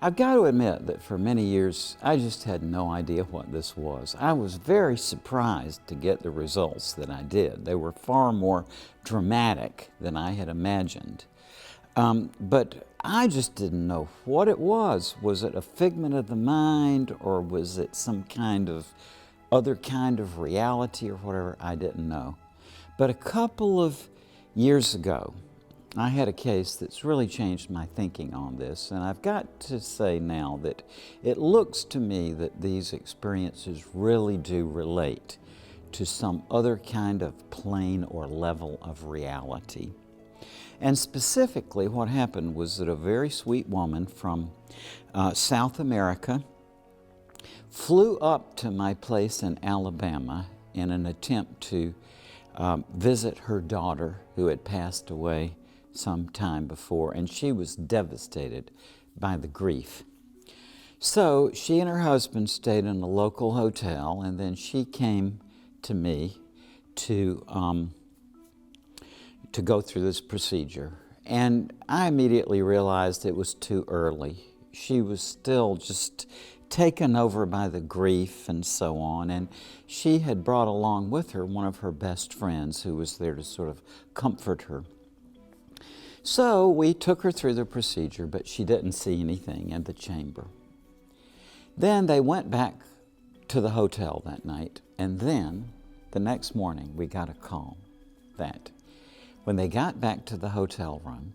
I've got to admit that for many years, I just had no idea what this was. I was very surprised to get the results that I did. They were far more dramatic than I had imagined. But I just didn't know what it was. Was it a figment of the mind, or was it some kind of other kind of reality or whatever? I didn't know. But a couple of years ago, I had a case that's really changed my thinking on this, and I've got to say now that it looks to me that these experiences really do relate to some other kind of plane or level of reality. And specifically, what happened was that a very sweet woman from South America flew up to my place in Alabama in an attempt to visit her daughter who had passed away some time before, and she was devastated by the grief. So she and her husband stayed in a local hotel, and then she came to me to go through this procedure. And I immediately realized it was too early. She was still just taken over by the grief and so on, and she had brought along with her one of her best friends who was there to sort of comfort her. So we took her through the procedure, but she didn't see anything in the chamber. Then they went back to the hotel that night, and then the next morning we got a call that when they got back to the hotel room,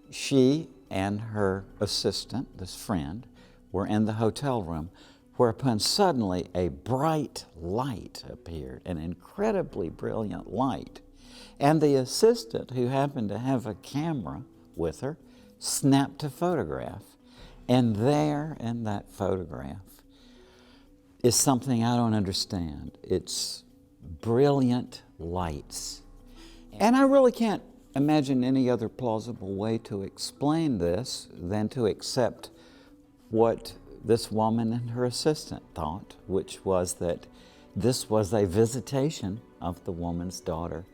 she and her assistant, this friend, were in the hotel room, whereupon suddenly a bright light appeared, an incredibly brilliant light. And the assistant, who happened to have a camera with her, snapped a photograph. And there in that photograph is something I don't understand. It's brilliant lights. And I really can't imagine any other plausible way to explain this than to accept what this woman and her assistant thought, which was that this was a visitation of the woman's daughter